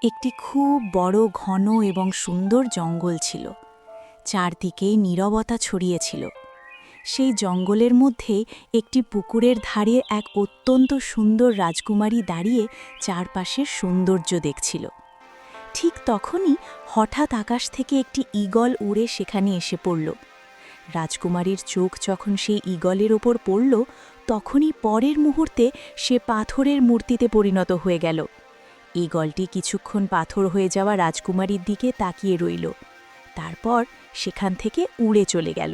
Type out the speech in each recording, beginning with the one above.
একটি খুব বড় ঘন এবং সুন্দর জঙ্গল ছিল। চারদিকে নীরবতা ছড়িয়েছিল। সেই জঙ্গলের মধ্যে একটি পুকুরের ধারে এক অত্যন্ত সুন্দর রাজকুমারী দাঁড়িয়ে চারপাশের সৌন্দর্য দেখছিল। ঠিক তখনই হঠাৎ আকাশ থেকে একটি ঈগল উড়ে সেখানে এসে পড়ল। রাজকুমারীর চোখ যখন সেই ঈগলের ওপর পড়ল, তখনই পরের মুহূর্তে সে পাথরের মূর্তিতে পরিণত হয়ে গেল। ঈগলটি কিছুক্ষণ পাথর হয়ে যাওয়া রাজকুমারীর দিকে তাকিয়ে রইল, তারপর সেখান থেকে উড়ে চলে গেল।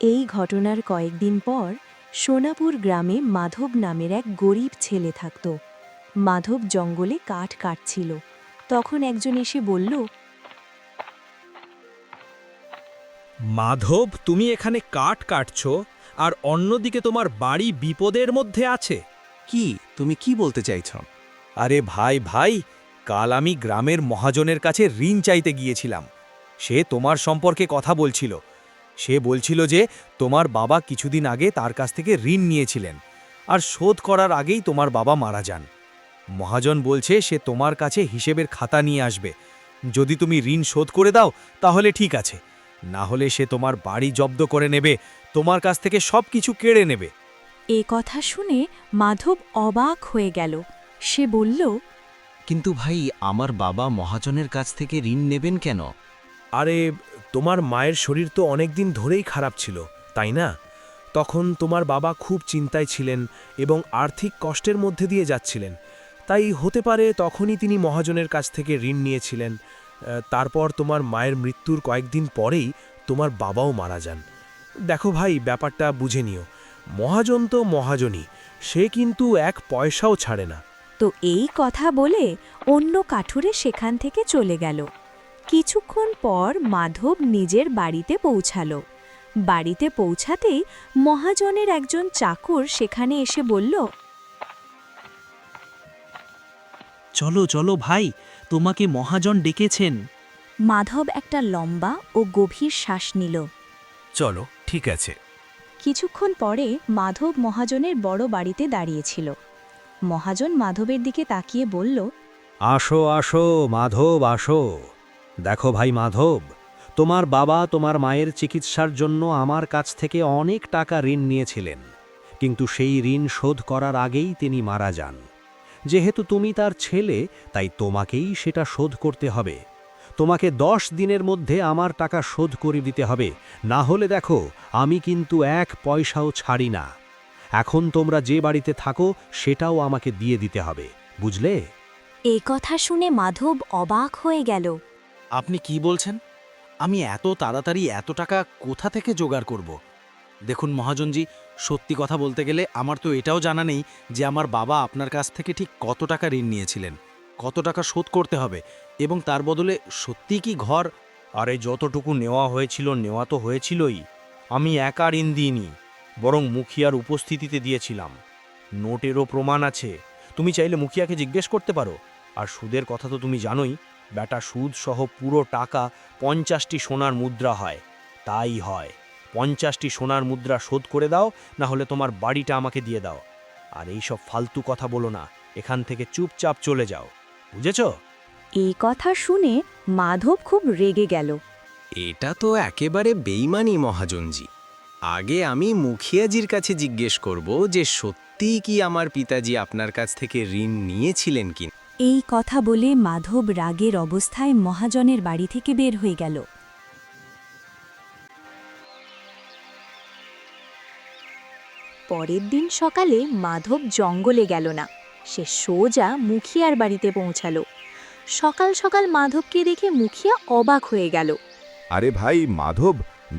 এই ঘটনার কয়েকদিন পর সোনাপুর গ্রামে মাধব নামের এক গরিব ছেলে থাকত। মাধব জঙ্গলে কাঠ কাটছিল। তখন একজন এসে বলল, মাধব, তুমি এখানে কাঠ কাটছো আর অন্যদিকে তোমার বাড়ি বিপদের মধ্যে আছে। কি তুমি কি বলতে চাইছ? আরে ভাই, কাল আমি গ্রামের মহাজনের কাছে ঋণ চাইতে গিয়েছিলাম। সে তোমার সম্পর্কে কথা বলছিল। সে বলছিল যে তোমার বাবা কিছুদিন আগে তার কাছ থেকে ঋণ নিয়েছিলেন, আর শোধ করার আগেই তোমার বাবা মারা যান। মহাজন বলছে সে তোমার কাছে হিসেবের খাতা নিয়ে আসবে। যদি তুমি ঋণ শোধ করে দাও তাহলে ঠিক আছে, না হলে সে তোমার বাড়ি জব্দ করে নেবে, তোমার কাছ থেকে সব কিছু কেড়ে নেবে। এ কথা শুনে মাধব অবাক হয়ে গেল। সে বলল, কিন্তু ভাই, আমার বাবা মহাজনের কাছ থেকে ঋণ নেবেন কেন? আরে, তোমার মায়ের শরীর তো অনেক দিন ধরেই খারাপ ছিল, তাই না? তখন তোমার বাবা খুব চিন্তায় ছিলেন এবং আর্থিক কষ্টের মধ্যে দিয়ে যাচ্ছিলেন। তাই হতে পারে তখনই তিনি মহাজনের কাছ থেকে ঋণ নিয়েছিলেন। তারপর তোমার মায়ের মৃত্যুর কয়েকদিন পরেই তোমার বাবাও মারা যান। দেখো ভাই, ব্যাপারটা বুঝে নিও। মহাজন তো মহাজনই, সে কিন্তু এক পয়সাও ছাড়ে না। তো এই কথা বলে অন্য কাঠুরে সেখান থেকে চলে গেল। কিছুক্ষণ পর মাধব নিজের বাড়িতে পৌঁছাল। বাড়িতে পৌঁছাতেই মহাজনের একজন চাকর সেখানে এসে বলল, চলো চলো ভাই, তোমাকে মহাজন ডেকেছেন। মাধব একটা লম্বা ও গভীর শ্বাস নিল। চলো, ঠিক আছে। কিছুক্ষণ পরে মাধব মহাজনের বড় বাড়িতে দাঁড়িয়েছিল। মহাজন মাধবের দিকে তাকিয়ে বলল, আসো আসো মাধব, আসো। দেখো ভাই মাধব, তোমার বাবা তোমার মায়ের চিকিৎসার জন্য আমার কাছ থেকে অনেক টাকা ঋণ নিয়েছিলেন, কিন্তু সেই ঋণ শোধ করার আগেই তিনি মারা যান। যেহেতু তুমি তার ছেলে, তাই তোমাকেই সেটা শোধ করতে হবে। তোমাকে 10 দিনের মধ্যে আমার টাকা শোধ করে দিতে হবে, না হলে দেখো আমি কিন্তু এক পয়সাও ছাড়ি না। এখন তোমরা যে বাড়িতে থাকো সেটাও আমাকে দিয়ে দিতে হবে, বুঝলে? এই কথা শুনে মাধব অবাক হয়ে গেল। আপনি কি বলছেন? আমি এত তাড়াতাড়ি এত টাকা কোথা থেকে জোগাড় করব? দেখুন মহাজনজি, সত্যি কথা বলতে গেলে আমার তো এটাও জানা নেই যে আমার বাবা আপনার কাছ থেকে ঠিক কত টাকা ঋণ নিয়েছিলেন, কত টাকা শোধ করতে হবে, এবং তার বদলে সত্যিই কি ঘর। আরে যতটুকু নেওয়া হয়েছিল নেওয়া তো হয়েছিলই। আমি একা ঋণ দিইনি, বরং মুখিয়ার উপস্থিতিতে দিয়েছিলাম। নোটেরও প্রমাণ আছে, তুমি চাইলে মুখিয়াকে জিজ্ঞেস করতে পারো। আর সুদের কথা তো তুমি জানোই, বেটা সুদ সহ পুরো টাকা 50টি সোনার মুদ্রা হয়। তাই হয়, 50টি সোনার মুদ্রা শোধ করে দাও, না হলে তোমার বাড়িটা আমাকে দিয়ে দাও। আর এইসব ফালতু কথা বলো না, এখান থেকে চুপচাপ চলে যাও, বুঝেছ? এই কথা শুনে মাধব খুব রেগে গেল। এটা তো একেবারে বেইমানি মহাজনজি। আগে আমি মুখিয়াজির কাছে জিজ্ঞেস করব যে সত্যিই কি আমার পিতাজি আপনার কাছ থেকে ঋণ নিয়েছিলেন কি। এই কথা বলে মাধব রাগের অবস্থায় মহাজনের বাড়ি থেকে বের হয়ে গেল। পরের দিন সকালে মাধব জঙ্গলে গেল না, সে সোজা মুখিয়ার বাড়িতে পৌঁছালো। সকাল সকাল মাধবকে দেখে মুখিয়া অবাক হয়ে গেল। আরে ভাই মাধব,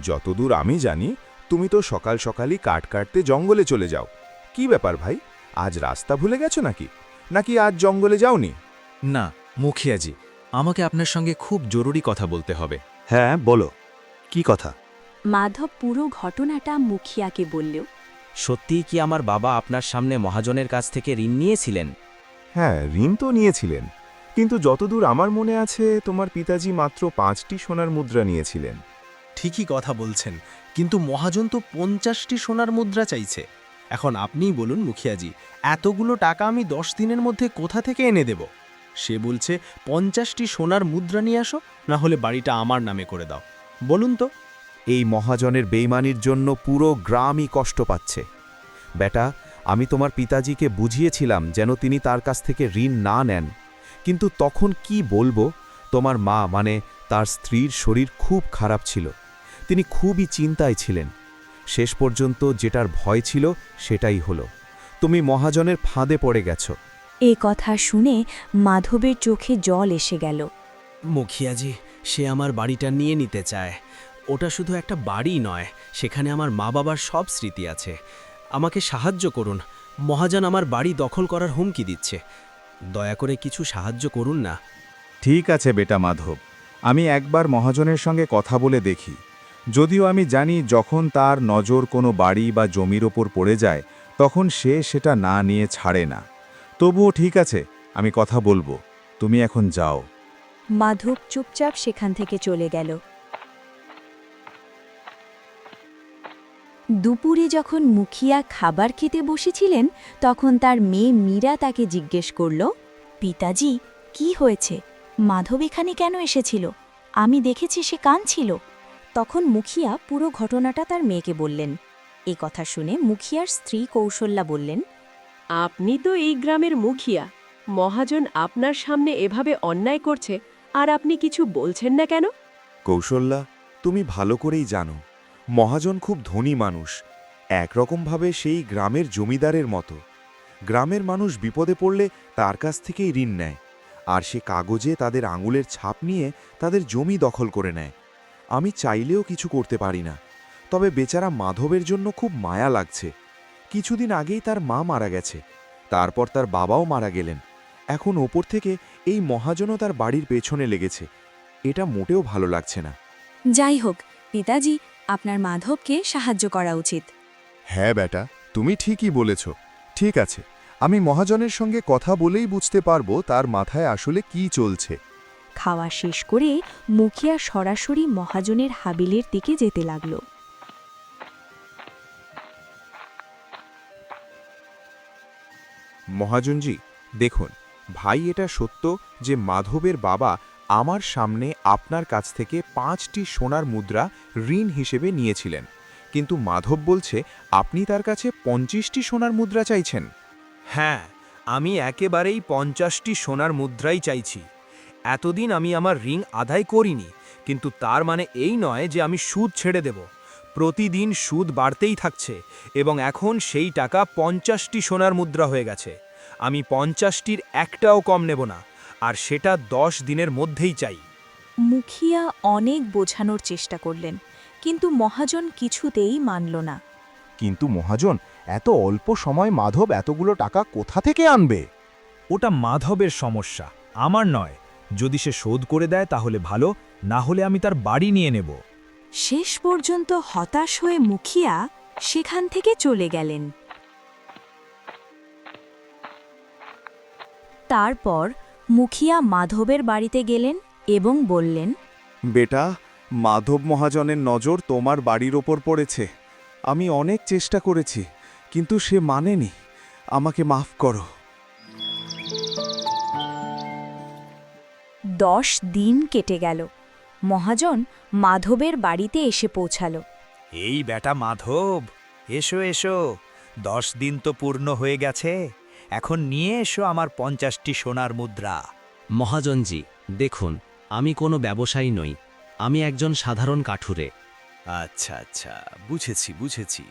যতদূর আমি জানি তুমি তো সকাল সকালই কাঠ কাটতে জঙ্গলে চলে যাও। কি ব্যাপার ভাই, আজ রাস্তা ভুলে গেছো নাকি? নাকি আজ জঙ্গলে যাওনি? না মুখিয়াজি, আমাকে আপনার সঙ্গে খুব জরুরি কথা বলতে হবে। হ্যাঁ বলো, কি কথা? মাধব পুরো ঘটনাটা মুখিয়াকে বলল। সত্যিই কি আমার বাবা আপনার সামনে মহাজনের কাছ থেকে ঋণ নিয়েছিলেন? হ্যাঁ, ঋণ তো নিয়েছিলেন, কিন্তু যতদূর আমার মনে আছে তোমার পিতাজি মাত্র 5টি সোনার মুদ্রা নিয়েছিলেন। ঠিকই কথা বলছেন, কিন্তু মহাজন তো 50টি সোনার মুদ্রা চাইছে। এখন আপনিই বলুন মুখিয়াজি, এতগুলো টাকা আমি 10 দিনের মধ্যে কোথা থেকে এনে দেব? সে বলছে 50টি সোনার মুদ্রা নিয়ে আসো, না হলে বাড়িটা আমার নামে করে দাও। বলুন তো। এই মহাজনের বেইমানির জন্য পুরো গ্রামই কষ্ট পাচ্ছে। বেটা, আমি তোমার পিতাজিকে বুঝিয়েছিলাম যেন তিনি তার কাছ থেকে ঋণ না নেন, কিন্তু তখন কি বলবো, তোমার মা মানে তার স্ত্রীর শরীর খুব খারাপ ছিল, তিনি খুবই চিন্তায় ছিলেন। শেষ পর্যন্ত যেটার ভয় ছিল সেটাই হলো, তুমি মহাজনের ফাঁদে পড়ে গেছো। এ কথা শুনে মাধবের চোখে জল এসে গেল। মুখিয়াজি, সে আমার বাড়িটা নিয়ে নিতে চায়। ওটা শুধু একটা বাড়ি নয়, সেখানে আমার মা বাবার সব স্মৃতি আছে। আমাকে সাহায্য করুন, মহাজন আমার বাড়ি দখল করার হুমকি দিচ্ছে। দয়া করে কিছু সাহায্য করুন না। ঠিক আছে বেটা মাধব, আমি একবার মহাজনের সঙ্গে কথা বলে দেখি। যদিও আমি জানি যখন তার নজর কোনো বাড়ি বা জমির ওপর পড়ে যায় তখন সে সেটা না নিয়ে ছাড়ে না। তবুও ঠিক আছে, আমি কথা বলবো, তুমি এখন যাও। মাধব চুপচাপ সেখান থেকে চলে গেল। দুপুরে যখন মুখিয়া খাবার খেতে বসেছিলেন তখন তার মেয়ে মীরা তাকে জিজ্ঞেস করল, পিতাজি, কি হয়েছে? মাধব এখানে কেন এসেছিল? আমি দেখেছি সে কাঁদছিল। তখন মুখিয়া পুরো ঘটনাটা তার মেয়েকে বললেন। এ কথা শুনে মুখিয়ার স্ত্রী কৌশল্যা বললেন, আপনি তো এই গ্রামের মুখিয়া। মহাজন আপনার সামনে এভাবে অন্যায় করছে, আর আপনি কিছু বলছেন না কেন? কৌশল্যা, তুমি ভালো করেই জানো মহাজন খুব ধনী মানুষ, একরকমভাবে সেই গ্রামের জমিদারের মতো। গ্রামের মানুষ বিপদে পড়লে তার কাছ থেকেই ঋণ নেয়, আর সে কাগজে তাদের আঙুলের ছাপ নিয়ে তাদের জমি দখল করে নেয়। আমি চাইলেও কিছু করতে পারি না, তবে বেচারা মাধবের জন্য খুব মায়া লাগছে। কিছুদিন আগেই তার মা মারা গেছে, তারপর তার বাবাও মারা গেলেন। এখন ওপর থেকে এই মহাজনও তার বাড়ির পেছনে লেগেছে। এটা মোটেও ভালো লাগছে না। যাই হোক পিতাজি, আপনার মাধবকে সাহায্য করা উচিত। হ্যাঁ বেটা, তুমি ঠিকই বলেছ। ঠিক আছে, আমি মহাজনের সঙ্গে কথা বলেই বুঝতে পারবো তার মাথায় আসলে কি চলছে। খাওয়া শেষ করে মুখিয়া সরাসরি মহাজনের হাবিলের দিকে যেতে লাগল। মহাজনজি, দেখুন, ভাই এটা সত্য যে মাধবের বাবা আমার সামনে আপনার কাছ থেকে 5টি সোনার মুদ্রা ঋণ হিসেবে নিয়েছিলেন, কিন্তু মাধব বলছে আপনি তার কাছে 25টি সোনার মুদ্রা চাইছেন। হ্যাঁ, আমি একেবারেই 50টি সোনার মুদ্রাই চাইছি। এতদিন আমি আমার ঋণ আদায় করিনি, কিন্তু তার মানে এই নয় যে আমি সুদ ছেড়ে দেব। প্রতিদিন সুদ বাড়তেই থাকছে এবং এখন সেই টাকা 50টি সোনার মুদ্রা হয়ে গেছে। আমি 50টির একটাও কম নেব না, আর সেটা 10 দিনের মধ্যেই চাই। মুখিয়া অনেক বোঝানোর চেষ্টা করলেন, কিন্তু মহাজন কিছুতেই মানল না। কিন্তু মহাজন, এত অল্প সময় মাধব এতগুলো টাকা কোথা থেকে আনবে? ওটা মাধবের সমস্যা, আমার নয়। যদি সে শোধ করে দেয় তাহলে ভালো, না হলে আমি তার বাড়ি নিয়ে নেব। শেষ পর্যন্ত হতাশ হয়ে মুখিয়া সেখান থেকে চলে গেলেন। তারপর মুখিয়া মাধবের বাড়িতে গেলেন এবং বললেন, বেটা, মাধব মহাজনের নজর তোমার বাড়ির ওপর পড়েছে। আমি অনেক চেষ্টা করেছি, কিন্তু সে মানেনি। আমাকে মাফ করো। 10 দিন কেটে গেল। মহাজন মাধবের বাড়িতে এসে পৌঁছালো। এই বেটা মাধব, এসো এসো, 10 দিন তো পূর্ণ হয়ে গেছে। এখন নিয়ে এসো আমার 50টি সোনার মুদ্রা। মহাজনজি, দেখুন, আমি কোনো ব্যবসায়ী নই, আমি একজন সাধারণ কাঠুরে। আচ্ছা আচ্ছা, বুঝেছি।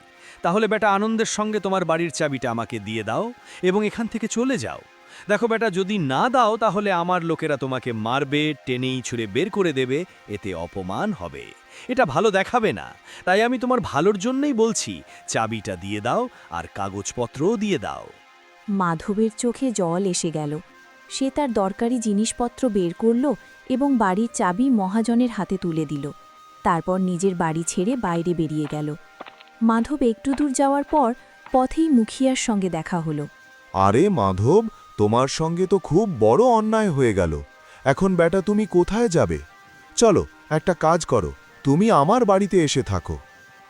তাহলে বেটা আনন্দের সঙ্গে তোমার বাড়ির চাবিটা আমাকে দিয়ে দাও এবং এখান থেকে চলে যাও। দেখো বেটা, যদি না দাও তাহলে আমার লোকেরা তোমাকে মারবে, টেনেই ছুঁড়ে বের করে দেবে, এতে অপমান হবে। এটা ভালো দেখাবে না। তাই আমি তোমার ভালোর জন্যই বলছি, চাবিটা দিয়ে দাও আর কাগজপত্রও দিয়ে দাও। মাধবের চোখে জল এসে গেল। সে তার দরকারি জিনিসপত্র বের করল এবং বাড়ির চাবি মহাজনের হাতে তুলে দিল। তারপর নিজের বাড়ি ছেড়ে বাইরে বেরিয়ে গেল। মাধব একটু দূর যাওয়ার পর পথেই মুখিয়ার সঙ্গে দেখা হলো। আরে মাধব, তোমার সঙ্গে তো খুব বড় অন্যায় হয়ে গেল। এখন বেটা তুমি কোথায় যাবে? চলো, একটা কাজ করো, তুমি আমার বাড়িতে এসে থাকো।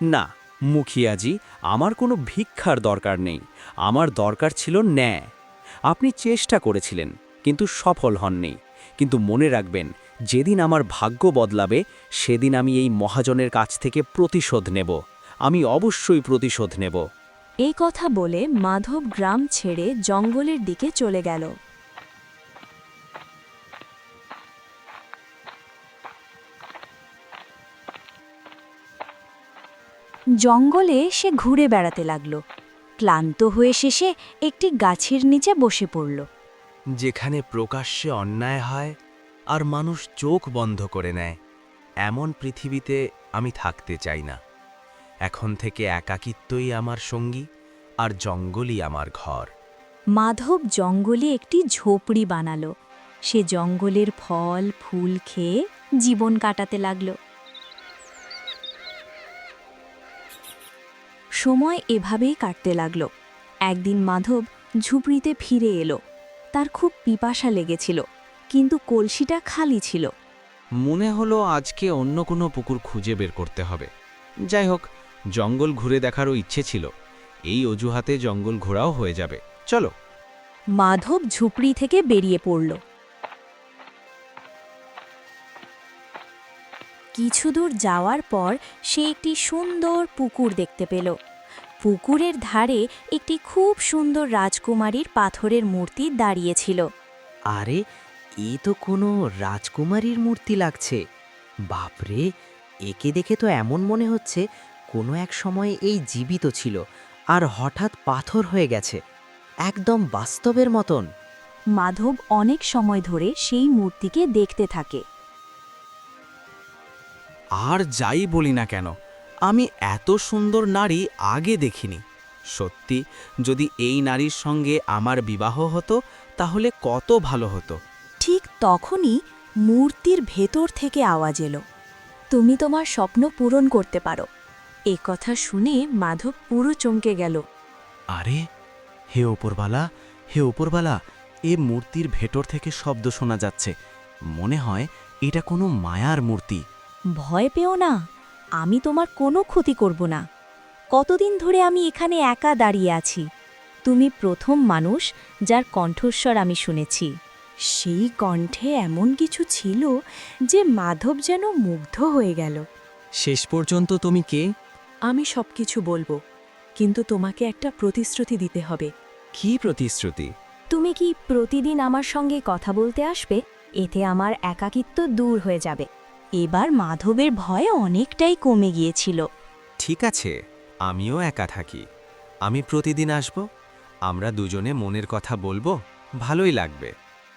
না, মুখিয়াজি, আমার কোনো ভিক্ষার দরকার নেই, আমার দরকার ছিল ন্যায়। আপনি চেষ্টা করেছিলেন কিন্তু সফল হননি, কিন্তু মনে রাখবেন, যেদিন আমার ভাগ্য বদলাবে সেদিন আমি এই মহাজনের কাছ থেকে প্রতিশোধ নেব। আমি অবশ্যই প্রতিশোধ নেব। এই কথা বলে মাধব গ্রাম ছেড়ে জঙ্গলের দিকে চলে গেল। জঙ্গলে সে ঘুরে বেড়াতে লাগল। ক্লান্ত হয়ে শেষে একটি গাছের নিচে বসে পড়ল। যেখানে প্রকাশ্যে অন্যায় হয় আর মানুষ চোখ বন্ধ করে নেয়, এমন পৃথিবীতে আমি থাকতে চাই না। এখন থেকে একাকিত্বই আমার সঙ্গী আর জঙ্গলই আমার ঘর। মাধব জঙ্গলে একটি ঝোপড়ি বানালো। সে জঙ্গলের ফল ফুল খেয়ে জীবন কাটাতে লাগল। সময় এভাবেই কাটতে লাগল। একদিন মাধব ঝুপড়িতে ফিরে এলো। তার খুব পিপাসা লেগেছিল, কিন্তু কলসিটা খালি ছিল। মনে হলো আজকে অন্য কোনো পুকুর খুঁজে বের করতে হবে। যাই হোক, জঙ্গল ঘুরে দেখারও ইচ্ছে ছিল। এই অজুহাতে জঙ্গল ঘোরাও হয়ে যাবে। চলো। মাধব ঝুপড়ি থেকে বেরিয়ে পড়ল। কিছু দূর যাওয়ার পর সে একটি সুন্দর পুকুর দেখতে পেল। পুকুরের ধারে একটি খুব সুন্দর রাজকুমারীর পাথরের মূর্তি দাঁড়িয়েছিল। আরে, এ তো কোনো রাজকুমারীর মূর্তি লাগছে। বাপরে, একে দেখে তো এমন মনে হচ্ছে কোনো এক সময়ে এই জীবিত ছিল আর হঠাৎ পাথর হয়ে গেছে, একদম বাস্তবের মতন। মাধব অনেক সময় ধরে সেই মূর্তিকে দেখতে থাকে। আর যাই বলি না কেন, আমি এত সুন্দর নারী আগে দেখিনি। সত্যি, যদি এই নারীর সঙ্গে আমার বিবাহ হতো তাহলে কত ভালো হতো। ঠিক তখনই মূর্তির ভেতর থেকে আওয়াজ এলো, তুমি তোমার স্বপ্ন পূরণ করতে পারো। এ কথা শুনে মাধব পুরো চমকে গেল। আরে, হে ওপরবালা, হে ওপরবালা, এ মূর্তির ভেতর থেকে শব্দ শোনা যাচ্ছে। মনে হয় এটা কোনো মায়ার মূর্তি। ভয় পেও না, আমি তোমার কোনো ক্ষতি করব না। কতদিন ধরে আমি এখানে একা দাঁড়িয়ে আছি। তুমি প্রথম মানুষ যার কণ্ঠস্বর আমি শুনেছি। সেই কণ্ঠে এমন কিছু ছিল যে মাধব যেন মুগ্ধ হয়ে গেল। শেষ পর্যন্ত তুমি কে? আমি সবকিছু বলবো, কিন্তু তোমাকে একটা প্রতিশ্রুতি দিতে হবে। কি প্রতিশ্রুতি? তুমি কি প্রতিদিন আমার সঙ্গে কথা বলতে আসবে? এতে আমার একাকিত্ব দূর হয়ে যাবে। এবার মাধবের ভয় অনেকটাই কমে গিয়েছিল। ঠিক আছে, আমিও একা থাকি। আমি প্রতিদিন আসব। আমরা দুজনে মনের কথা বলবো, ভালোই লাগবে।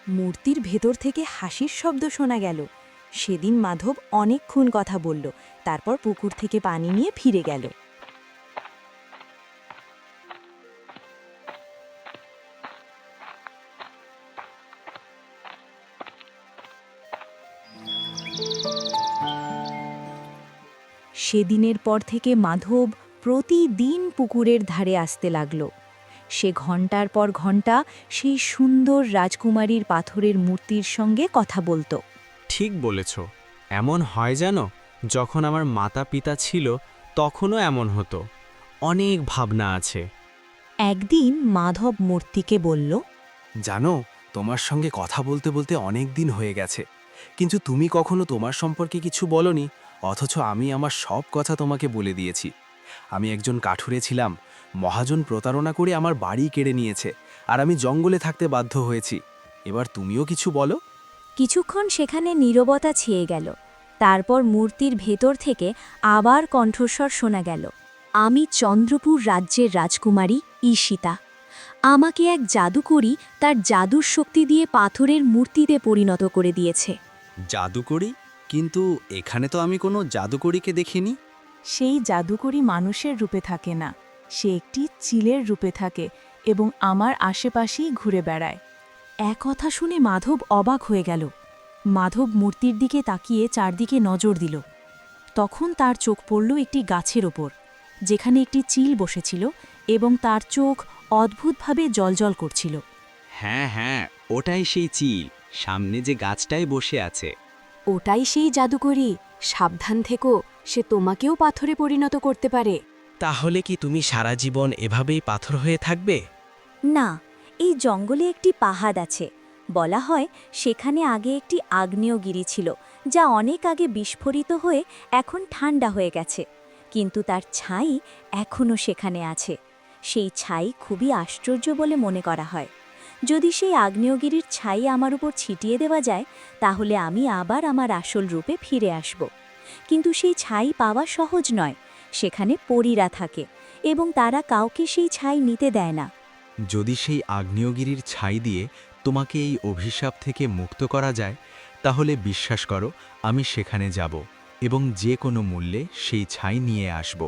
মূর্তির ভেতর থেকে হাসির শব্দ শোনা গেল। সেদিন মাধব অনেকক্ষণ কথা বলল, তারপর পুকুর থেকে পানি নিয়ে ফিরে গেল। সেদিনের পর থেকে মাধব প্রতিদিন পুকুরের ধারে আসতে লাগল। সে ঘন্টার পর ঘন্টা সেই সুন্দর রাজকুমারীর পাথরের মূর্তির সঙ্গে কথা বলতো। ঠিক বলেছ, এমন হয় জানো, যখন আমার মাতা পিতা ছিল তখনও এমন হতো। অনেক ভাবনা আছে। একদিন মাধব মূর্তিকে বলল, জানো, তোমার সঙ্গে কথা বলতে বলতে অনেক দিন হয়ে গেছে, কিন্তু তুমি কখনো তোমার সম্পর্কে কিছু বলনি, অথচ আমি আমার সব কথা তোমাকে বলে দিয়েছি। আমি একজন কাঠুরে ছিলাম, মহাজন প্রতারণা করে আমার বাড়ি কেড়ে নিয়েছে, আর আমি জঙ্গলে থাকতে বাধ্য হয়েছি। এবার তুমিও কিছু বলো। কিছুক্ষণ সেখানে নীরবতা ছেয়ে গেল। তারপর মূর্তির ভেতর থেকে আবার কণ্ঠস্বর শোনা গেল, আমি চন্দ্রপুর রাজ্যের রাজকুমারী ঈশিতা। আমাকে এক জাদুকরী তার জাদুর শক্তি দিয়ে পাথরের মূর্তিতে পরিণত করে দিয়েছে। জাদুকরি? কিন্তু এখানে তো আমি কোনো জাদুকরিকে দেখিনি। সেই জাদুকরী মানুষের রূপে থাকে না, সে একটি চিলের রূপে থাকে এবং আমার আশেপাশেই ঘুরে বেড়ায়। এক কথা শুনে মাধব অবাক হয়ে গেল। মাধব মূর্তির দিকে তাকিয়ে চারদিকে নজর দিল। তখন তার চোখ পড়ল একটি গাছের ওপর, যেখানে একটি চিল বসেছিল এবং তার চোখ অদ্ভুতভাবে জ্বলজ্বল করছিল। হ্যাঁ হ্যাঁ, ওটাই সেই চিল, সামনে যে গাছটায় বসে আছে। ওটাই সেই জাদুকরী, সাবধান থেকো, সে তোমাকেও পাথরে পরিণত করতে পারে। তাহলে কি তুমি সারা জীবন এভাবেই পাথর হয়ে থাকবে? না, এই জঙ্গলে একটি পাহাড় আছে। বলা হয় সেখানে আগে একটি আগ্নেয়গিরি ছিল, যা অনেক আগে বিস্ফোরিত হয়ে এখন ঠান্ডা হয়ে গেছে। কিন্তু তার ছাই এখনও সেখানে আছে। সেই ছাই খুবই আশ্চর্য বলে মনে করা হয়। যদি সেই আগ্নেয়গিরির ছাই আমার উপর ছিটিয়ে দেওয়া যায়, তাহলে আমি আবার আমার আসল রূপে ফিরে আসব। কিন্তু সেই ছাই পাওয়া সহজ নয়। সেখানে পরীরা থাকে এবং তারা কাউকে সেই ছাই নিতে দেয় না। যদি সেই আগ্নেয়গিরির ছাই দিয়ে তোমাকে এই অভিশাপ থেকে মুক্ত করা যায়, তাহলে বিশ্বাস করো আমি সেখানে যাব এবং যে কোনো মূল্যে সেই ছাই নিয়ে আসব।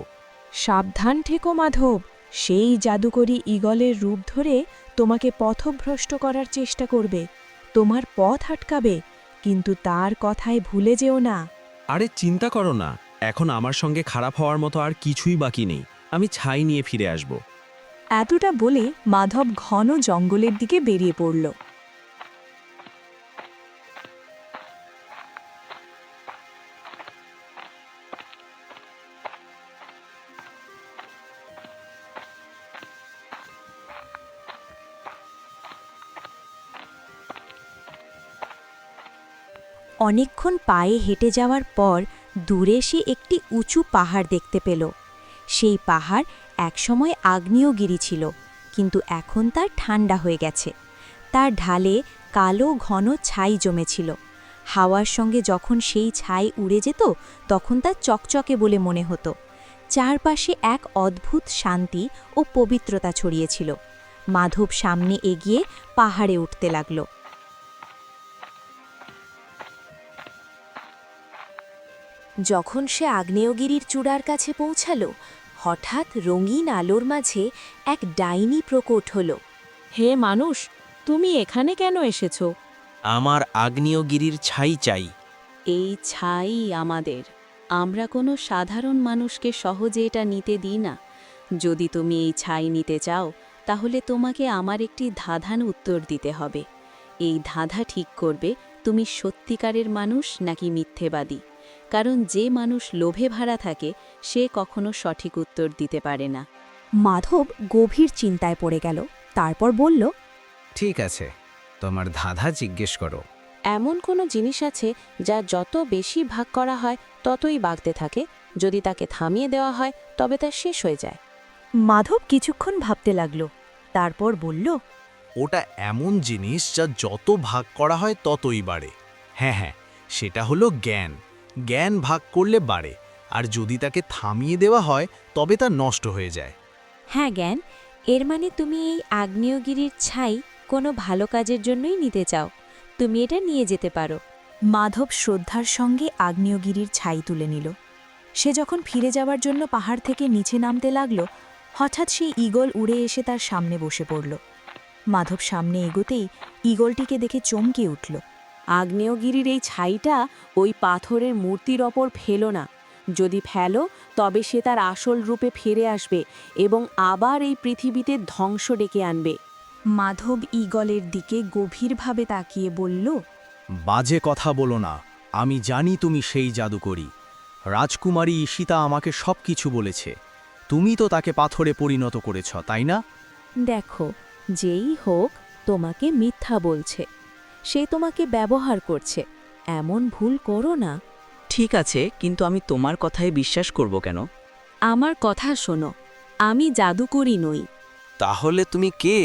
সাবধান থেকো মাধব, সেই জাদুকরী ঈগলের রূপ ধরে তোমাকে পথভ্রষ্ট করার চেষ্টা করবে, তোমার পথ আটকাবে, কিন্তু তার কথায় ভুলে যেও না। আরে চিন্তা করো না, এখন আমার সঙ্গে খারাপ হওয়ার মতো আর কিছুই বাকি নেই। আমি ছাই নিয়ে ফিরে আসব। এতটা বলে মাধব ঘন জঙ্গলের দিকে বেরিয়ে পড়ল। অনেকক্ষণ পায়ে হেঁটে যাওয়ার পর দূরে সে একটি উঁচু পাহাড় দেখতে পেল। সেই পাহাড় একসময় আগ্নেয়গিরি ছিল, কিন্তু এখন তার ঠান্ডা হয়ে গেছে। তার ঢালে কালো ঘন ছাই জমেছিল। হাওয়ার সঙ্গে যখন সেই ছাই উড়ে যেত, তখন তা চকচকে বলে মনে হতো। চারপাশে এক অদ্ভুত শান্তি ও পবিত্রতা ছড়িয়েছিল। মাধব সামনে এগিয়ে পাহাড়ে উঠতে লাগল। যখন সে আগ্নেয়গিরির চূড়ার কাছে পৌঁছালো, হঠাৎ রঙিন আলোর মাঝে এক ডাইনি প্রকট হল। হে মানুষ, তুমি এখানে কেন এসেছো? আমার আগ্নেয়গিরির ছাই চাই। এই ছাই আমাদের। আমরা কোনো সাধারণ মানুষকে সহজে এটা নিতে দিই না। যদি তুমি এই ছাই নিতে চাও, তাহলে তোমাকে আমার একটি ধাঁধার উত্তর দিতে হবে। এই ধাঁধা ঠিক করবে তুমি সত্যিকারের মানুষ নাকি মিথ্যেবাদী। কারণ যে মানুষ লোভে ভরা থাকে, সে কখনো সঠিক উত্তর দিতে পারে না। মাধব গভীর চিন্তায় পড়ে গেল। তারপর বলল, ঠিক আছে, তোমার ধাঁধা জিজ্ঞেস করো। এমন কোনো জিনিস আছে যা যত বেশি ভাগ করা হয় ততই বাড়তে থাকে, যদি তাকে থামিয়ে দেওয়া হয় তবে তা শেষ হয়ে যায়। মাধব কিছুক্ষণ ভাবতে লাগল। তারপর বলল, ওটা এমন জিনিস যা যত ভাগ করা হয় ততই বাড়ে। হ্যাঁ হ্যাঁ, সেটা হলো জ্ঞান। জ্ঞান ভাগ করলে বাড়ে, আর যদি তাকে থামিয়ে দেওয়া হয় তবে তা নষ্ট হয়ে যায়। হ্যাঁ জ্ঞান, এর মানে তুমি এই আগ্নেয়গিরির ছাই কোনো ভালো কাজের জন্যই নিতে চাও। তুমি এটা নিয়ে যেতে পারো। মাধব শ্রদ্ধার সঙ্গে আগ্নেয়গিরির ছাই তুলে নিল। সে যখন ফিরে যাওয়ার জন্য পাহাড় থেকে নিচে নামতে লাগল, হঠাৎ সেই ঈগল উড়ে এসে তার সামনে বসে পড়ল। মাধব সামনে এগোতেই ঈগলটিকে দেখে চমকে উঠল। আগ্নেয়গিরির এই ছাইটা ওই পাথরের মূর্তির ওপর ফেলো না। যদি ফেলো, তবে সে তার আসল রূপে ফিরে আসবে এবং আবার এই পৃথিবীতে ধ্বংস ডেকে আনবে। মাধব ঈগলের দিকে গভীরভাবে তাকিয়ে বলল, বাজে কথা বলো না, আমি জানি তুমি সেই জাদুকরী। রাজকুমারী ঈশিতা আমাকে সব কিছু বলেছে। তুমি তো তাকে পাথরে পরিণত করেছ, তাই না? দেখো, যেই হোক তোমাকে মিথ্যা বলছে। সে তোমাকে ব্যবহার করছে। এমন ভুল করো না। ঠিক আছে, কিন্তু আমি তোমার কথায় বিশ্বাস করব কেন? আমার কথা শোনো, আমি জাদুকরী নই। তাহলে তুমি কে?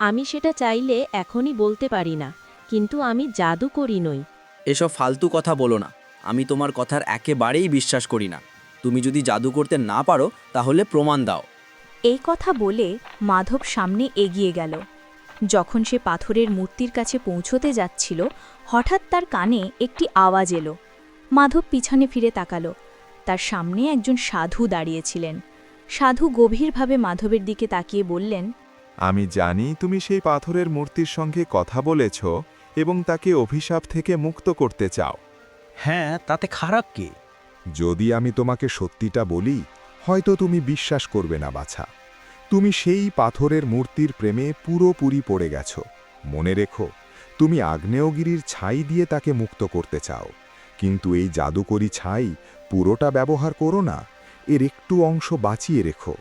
আমি সেটা চাইলে এখনই বলতে পারি না, কিন্তু আমি জাদুকরী নই। এসব ফালতু কথা বলো না, আমি তোমার কথার একেবারেই বিশ্বাস করি না। তুমি যদি জাদু করতে না পারো, তাহলে প্রমাণ দাও। এই কথা বলে মাধব সামনে এগিয়ে গেল। যখন সে পাথরের মূর্তির কাছে পৌঁছতে যাচ্ছিল, হঠাৎ তার কানে একটি আওয়াজ এলো। মাধব পিছনে ফিরে তাকালো। তার সামনে একজন সাধু দাঁড়িয়েছিলেন। সাধু গভীরভাবে মাধবের দিকে তাকিয়ে বললেন, আমি জানি তুমি সেই পাথরের মূর্তির সঙ্গে কথা বলেছ এবং তাকে অভিশাপ থেকে মুক্ত করতে চাও। হ্যাঁ, তাতে খারাপ কি? যদি আমি তোমাকে সত্যিটা বলি, হয়তো তুমি বিশ্বাস করবে না বাছা। তুমি সেই পাথরের মূর্তির প্রেমে পুরোপুরি পড়ে গেছ। মনে রেখো, তুমি আগ্নেয়গিরির ছাই দিয়ে তাকে মুক্ত করতে চাও, কিন্তু এই জাদুকরী ছাই পুরোটা ব্যবহার করো না। এর একটু অংশ বাঁচিয়ে রেখো,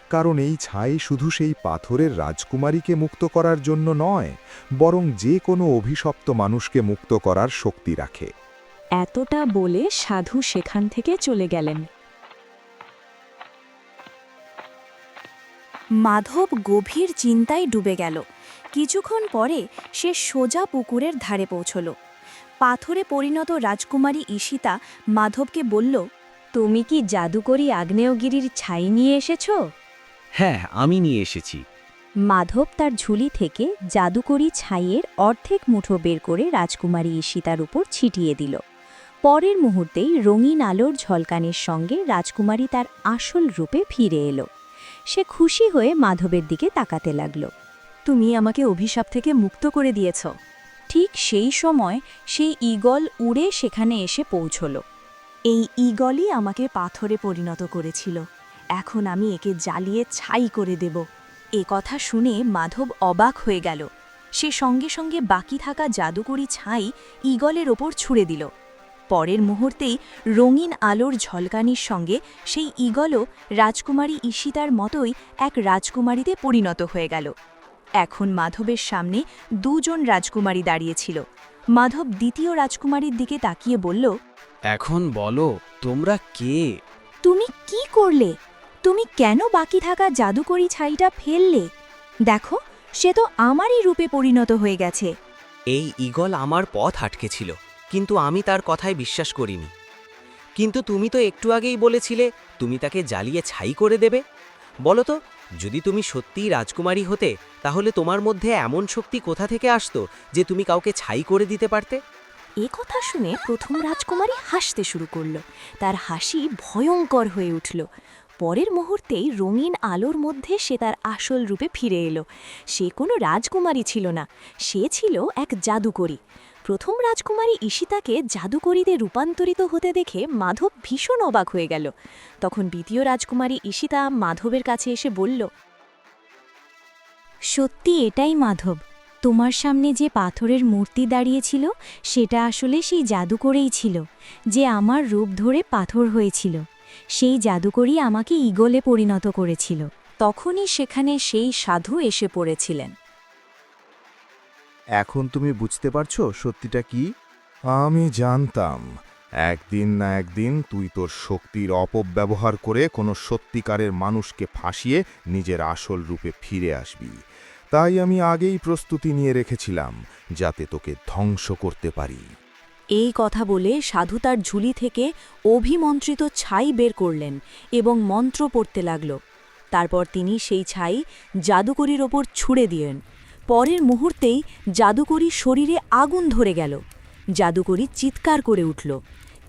কারণ এই ছাই শুধু সেই পাথরের রাজকুমারীকে মুক্ত করার জন্য নয়, বরং যে কোনো অভিশপ্ত মানুষকে মুক্ত করার শক্তি রাখে। এতটা বলে সাধু সেখান থেকে চলে গেলেন। মাধব গভীর চিন্তায় ডুবে গেল। কিছুক্ষণ পরে সে সোজা পুকুরের ধারে পৌঁছল। পাথরে পরিণত রাজকুমারী ঈশিতা মাধবকে বলল, তুমি কি জাদুকরি আগ্নেয়গিরির ছাই নিয়ে এসেছো? হ্যাঁ, আমি নিয়ে এসেছি। মাধব তার ঝুলি থেকে জাদুকরি ছাইয়ের অর্ধেক মুঠো বের করে রাজকুমারী ঈশিতার উপর ছিটিয়ে দিল। পরের মুহূর্তেই রঙিন আলোর ঝলকানির সঙ্গে রাজকুমারী তার আসল রূপে ফিরে এলো। সে খুশি হয়ে মাধবের দিকে তাকাতে লাগল। তুমি আমাকে অভিশাপ থেকে মুক্ত করে দিয়েছ। ঠিক সেই সময় সেই ঈগল উড়ে সেখানে এসে পৌঁছল। এই ঈগলই আমাকে পাথরে পরিণত করেছিল। এখন আমি একে জ্বালিয়ে ছাই করে দেব। এ কথা শুনে মাধব অবাক হয়ে গেল। সে সঙ্গে সঙ্গে বাকি থাকা জাদুকরি ছাই ঈগলের ওপর ছুঁড়ে দিল। পরের মুহূর্তেই রঙিন আলোর ঝলকানির সঙ্গে সেই ঈগলও রাজকুমারী ঈশিতার মতোই এক রাজকুমারীতে পরিণত হয়ে গেল। এখন মাধবের সামনে দুজন রাজকুমারী দাঁড়িয়েছিল। মাধব দ্বিতীয় রাজকুমারীর দিকে তাকিয়ে বলল, এখন বলো, তোমরা কে? তুমি কি করলে? তুমি কেন বাকি থাকা জাদুকরি ছাইটা ফেললে? দেখো, সে তো আমারই রূপে পরিণত হয়ে গেছে। এই ঈগল আমার পথ আটকেছিল, কিন্তু আমি তার কথায় বিশ্বাস করিনি। কিন্তু তুমি তো একটু আগেই বলেছিলে তুমি তাকে জ্বালিয়ে ছাই করে দেবে। বলো তো, যদি তুমি সত্যিই রাজকুমারী হতে, তাহলে তোমার মধ্যে এমন শক্তি কোথা থেকে আসতো যে তুমি কাউকে ছাই করে দিতে পারতে? এ কথা শুনে প্রথম রাজকুমারী হাসতে শুরু করল। তার হাসি ভয়ঙ্কর হয়ে উঠল। পরের মুহূর্তেই রঙিন আলোর মধ্যে সে তার আসল রূপে ফিরে এলো। সে কোনো রাজকুমারী ছিল না, সে ছিল এক জাদুকরী। প্রথম রাজকুমারী ঈশিতাকে জাদুকরীতে রূপান্তরিত হতে দেখে মাধব ভীষণ অবাক হয়ে গেল। তখন দ্বিতীয় রাজকুমারী ঈশিতা মাধবের কাছে এসে বলল, সত্যি এটাই মাধব, তোমার সামনে যে পাথরের মূর্তি দাঁড়িয়েছিল সেটা আসলে সেই জাদুকরেই ছিল, যে আমার রূপ ধরে পাথর হয়েছিল। সেই জাদুকরী আমাকে ঈগলে পরিণত করেছিল। তখনই সেখানে সেই সাধু এসে পড়েছিলেন। এখন তুমি বুঝতে পারছো সত্যিটা কি? আমি জানতাম একদিন না একদিন তুই তোর শক্তির অপব্যবহার করে কোনো সত্যিকারের মানুষকে ফাঁসিয়ে নিজের আসল রূপে ফিরে আসবি। তাই আমি আগেই প্রস্তুতি নিয়ে রেখেছিলাম, যাতে তোকে ধ্বংস করতে পারি। এই কথা বলে সাধু তার ঝুলি থেকে অভিমন্ত্রিত ছাই বের করলেন এবং মন্ত্র পড়তে লাগল। তারপর তিনি সেই ছাই জাদুকরীর ওপর ছুঁড়ে দিলেন। পরের মুহূর্তেই জাদুকরীর শরীরে আগুন ধরে গেল। জাদুকরী চিৎকার করে উঠল।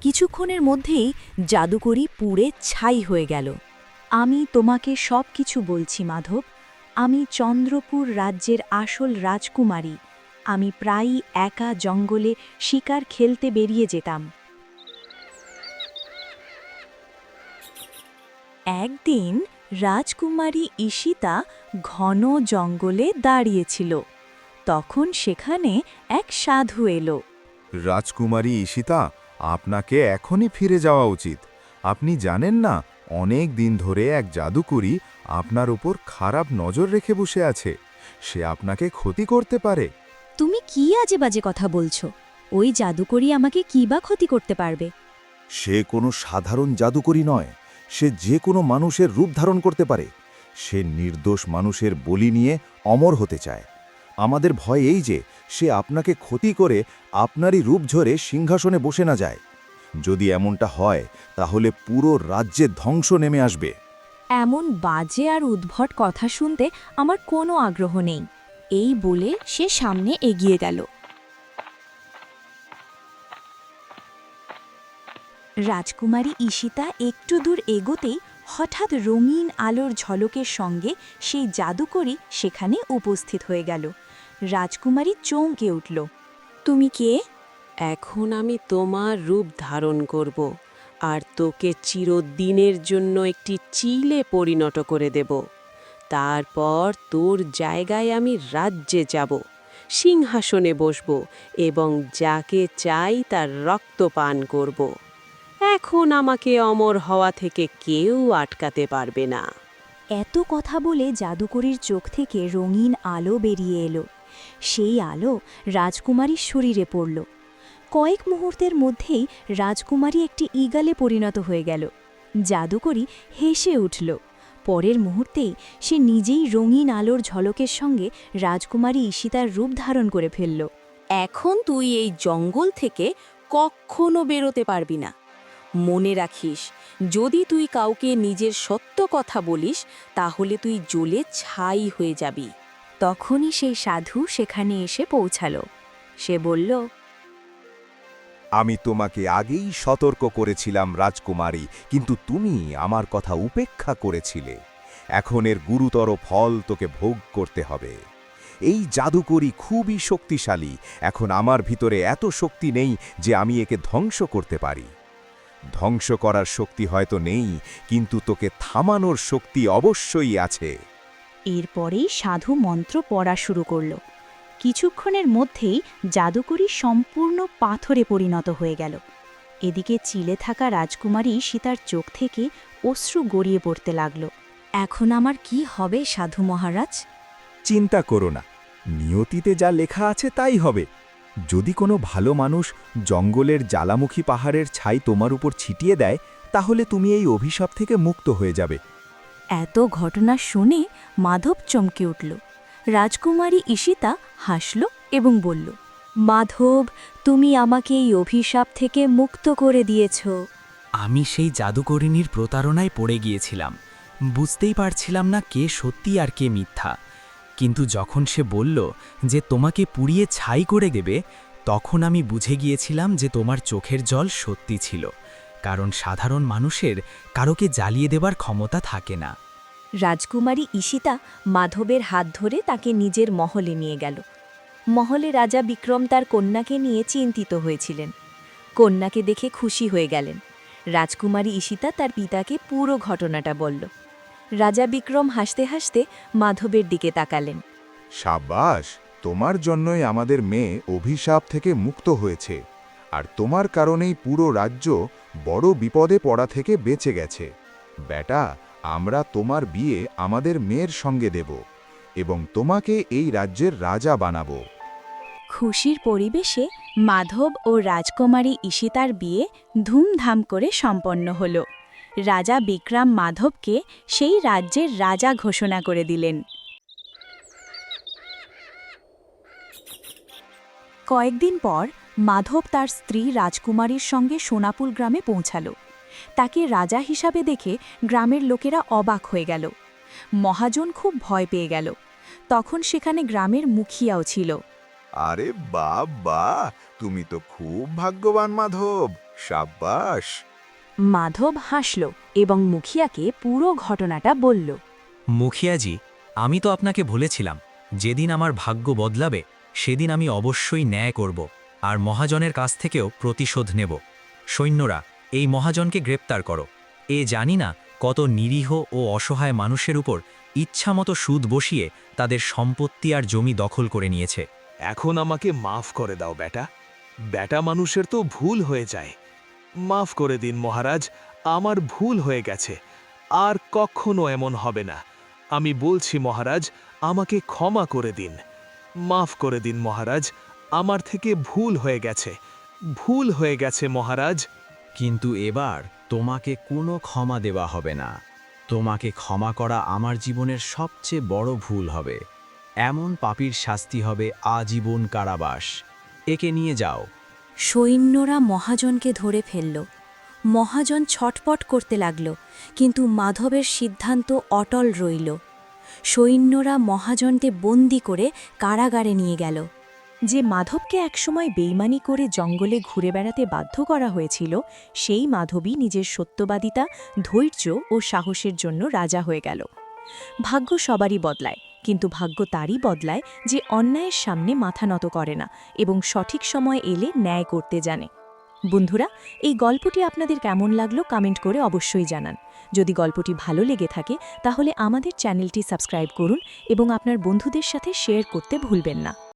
কিছুক্ষণের মধ্যেই জাদুকরী পুড়ে ছাই হয়ে গেল। আমি তোমাকে সব কিছু বলছি মাধব। আমি চন্দ্রপুর রাজ্যের আসল রাজকুমারী। আমি প্রায়ই একা জঙ্গলে শিকার খেলতে বেরিয়ে যেতাম। একদিন রাজকুমারী ঈশিতা ঘন জঙ্গলে দাঁড়িয়েছিল। তখন সেখানে এক সাধু এলো। রাজকুমারী ঈশিতা, আপনাকে এখনই ফিরে যাওয়া উচিত। আপনি জানেন না, অনেক দিন ধরে এক জাদুকরী আপনার উপর খারাপ নজর রেখে বসে আছে। সে আপনাকে ক্ষতি করতে পারে। তুমি কি আজে বাজে কথা বলছো? ওই জাদুকরী আমাকে কি বা ক্ষতি করতে পারবে? সে কোনো সাধারণ জাদুকরী নয়, সে যে কোনো মানুষের রূপ ধারণ করতে পারে। সে নির্দোষ মানুষের বলি নিয়ে অমর হতে চায়। আমাদের ভয় এই যে সে আপনাকে ক্ষতি করে আপনারই রূপ ঝরে সিংহাসনে বসে না যায়। যদি এমনটা হয়, তাহলে পুরো রাজ্যে ধ্বংস নেমে আসবে। এমন বাজে আর উদ্ভট কথা শুনতে আমার কোনো আগ্রহ নেই। এই বলে সে সামনে এগিয়ে গেল। রাজকুমারী ঈশিতা একটু দূর এগোতেই হঠাৎ রঙিন আলোর ঝলকের সঙ্গে সেই জাদুকরী সেখানে উপস্থিত হয়ে গেল। রাজকুমারী চমকে উঠল। তুমি কে? এখন আমি তোমার রূপ ধারণ করব আর তোকে চিরদিনের জন্য একটি চিলে পরিণত করে দেব। তারপর তোর জায়গায় আমি রাজ্যে যাব, সিংহাসনে বসব এবং যাকে চাই তার রক্ত পান করব। এখন আমাকে অমর হওয়া থেকে কেউ আটকাতে পারবে না। এত কথা বলে জাদুকরীর চোখ থেকে রঙিন আলো বেরিয়ে এলো। সেই আলো রাজকুমারীর শরীরে পড়ল। কয়েক মুহূর্তের মধ্যেই রাজকুমারী একটি ঈগলে পরিণত হয়ে গেল। জাদুকরী হেসে উঠল। পরের মুহূর্তেই সে নিজেই রঙিন আলোর ঝলকের সঙ্গে রাজকুমারী ঈশিতার রূপ ধারণ করে ফেলল। এখন তুই এই জঙ্গল থেকে কখনো বেরোতে পারবি না। মনে রাখিস, যদি তুই কাউকে নিজের সত্য কথা বলিস তাহলে তুই জ্বলে ছাই হয়ে যাবি। তখনই সেই সাধু সেখানে এসে পৌঁছালো। সে বলল, আমি তোমাকে আগেই সতর্ক করেছিলাম রাজকুমারী, কিন্তু তুমি আমার কথা উপেক্ষা করেছিলে। এখন এর গুরুতর ফল তোকে ভোগ করতে হবে। এই জাদুকরী খুবই শক্তিশালী। এখন আমার ভিতরে এত শক্তি নেই যে আমি একে ধ্বংস করতে পারি। ধ্বংস করার শক্তি হয়তো নেই, কিন্তু তোকে থামানোর শক্তি অবশ্যই আছে। এরপরেই সাধু মন্ত্র পড়া শুরু করল। কিছুক্ষণের মধ্যেই জাদুকরী সম্পূর্ণ পাথরে পরিণত হয়ে গেল। এদিকে চিলে থাকা রাজকুমারী সীতার চোখ থেকে অশ্রু গড়িয়ে পড়তে লাগল। এখন আমার কি হবে সাধু মহারাজ? চিন্তা করো না, নিয়তিতে যা লেখা আছে তাই হবে। যদি কোনো ভালো মানুষ জঙ্গলের জ্বালামুখী পাহাড়ের ছাই তোমার উপর ছিটিয়ে দেয়, তাহলে তুমি এই অভিশাপ থেকে মুক্ত হয়ে যাবে। এত ঘটনা শুনে মাধব চমকে উঠল। রাজকুমারী ঈশিতা হাসল এবং বলল, মাধব, তুমি আমাকে এই অভিশাপ থেকে মুক্ত করে দিয়েছ। আমি সেই জাদুকরিনীর প্রতারণায় পড়ে গিয়েছিলাম। বুঝতেই পারছিলাম না কে সত্যি আর কে মিথ্যা। কিন্তু যখন সে বলল যে তোমাকে পুড়িয়ে ছাই করে দেবে, তখন আমি বুঝে গিয়েছিলাম যে তোমার চোখের জল সত্যি ছিল, কারণ সাধারণ মানুষের কারোকে জ্বালিয়ে দেবার ক্ষমতা থাকে না। রাজকুমারী ঈশিতা মাধবের হাত ধরে তাকে নিজের মহলে নিয়ে গেল। মহলে রাজা বিক্রম তার কন্যাকে নিয়ে চিন্তিত হয়েছিলেন। কন্যাকে দেখে খুশি হয়ে গেলেন। রাজকুমারী ঈশিতা তার পিতাকে পুরো ঘটনাটা বলল। রাজা বিক্রম হাসতে হাসতে মাধবের দিকে তাকালেন। সাব্বাস, তোমার জন্যই আমাদের মেয়ে অভিশাপ থেকে মুক্ত হয়েছে, আর তোমার কারণেই পুরো রাজ্য বড় বিপদে পড়া থেকে বেঁচে গেছে। বেটা, আমরা তোমার বিয়ে আমাদের মেয়ের সঙ্গে দেব এবং তোমাকে এই রাজ্যের রাজা বানাবো। খুশির পরিবেশে মাধব ও রাজকুমারী ঈশিতার বিয়ে ধুমধাম করে সম্পন্ন হল। রাজা বিক্রম মাধবকে সেই রাজ্যের রাজা ঘোষণা করে দিলেন। কয়েকদিন পর মাধব তার স্ত্রী রাজকুমারীর সঙ্গে সোনাপুল গ্রামে পৌঁছাল। তাকে রাজা হিসাবে দেখে গ্রামের লোকেরা অবাক হয়ে গেল। মহাজন খুব ভয় পেয়ে গেল। তখন সেখানে গ্রামের মুখিয়াও ছিল। আরে বাবা, তুমি তো খুব ভাগ্যবান মাধব, সাব্বাস। মাধব হাসল এবং মুখিয়াকে পুরো ঘটনাটা বলল। মুখিয়াজি, আমি তো আপনাকে বলেছিলাম, যেদিন আমার ভাগ্য বদলাবে সেদিন আমি অবশ্যই ন্যায় করব আর মহাজনের কাছ থেকেও প্রতিশোধ নেব। সৈন্যরা, এই মহাজনকে গ্রেপ্তার করো। জানি না কত নিরীহ ও অসহায় মানুষের উপর ইচ্ছামতো সুদ বসিয়ে তাদের সম্পত্তি আর জমি দখল করে নিয়েছে। এখন আমাকে মাফ করে দাও বেটা। বেটা মানুষের তো ভুল হয়ে যায়। মাফ করে দিন মহারাজ, আমার ভুল হয়ে গেছে, আর কখনো এমন হবে না। আমি বলছি মহারাজ, আমাকে ক্ষমা করে দিন। মাফ করে দিন মহারাজ, আমার থেকে ভুল হয়ে গেছে, ভুল হয়ে গেছে মহারাজ। কিন্তু এবার তোমাকে কোনো ক্ষমা দেওয়া হবে না। তোমাকে ক্ষমা করা আমার জীবনের সবচেয়ে বড় ভুল হবে। এমন পাপীর শাস্তি হবে আজীবন কারাবাস। একে নিয়ে যাও। সৈন্যরা মহাজনকে ধরে ফেলল। মহাজন ছটপট করতে লাগল, কিন্তু মাধবের সিদ্ধান্ত অটল রইল। সৈন্যরা মহাজনকে বন্দি করে কারাগারে নিয়ে গেল। যে মাধবকে একসময় বেইমানি করে জঙ্গলে ঘুরে বেড়াতে বাধ্য করা হয়েছিল, সেই মাধবী নিজের সত্যবাদিতা, ধৈর্য ও সাহসের জন্য রাজা হয়ে গেল। ভাগ্য সবারই বদলায়, কিন্তু ভাগ্য তারই বদলায় যে অন্যায়ের সামনে মাথা নত করে না এবং সঠিক সময় এলে ন্যায় করতে জানে। বন্ধুরা, এই গল্পটি আপনাদের কেমন লাগলো কমেন্ট করে অবশ্যই জানান। যদি গল্পটি ভালো লেগে থাকে তাহলে আমাদের চ্যানেলটি সাবস্ক্রাইব করুন এবং আপনার বন্ধুদের সাথে শেয়ার করতে ভুলবেন না।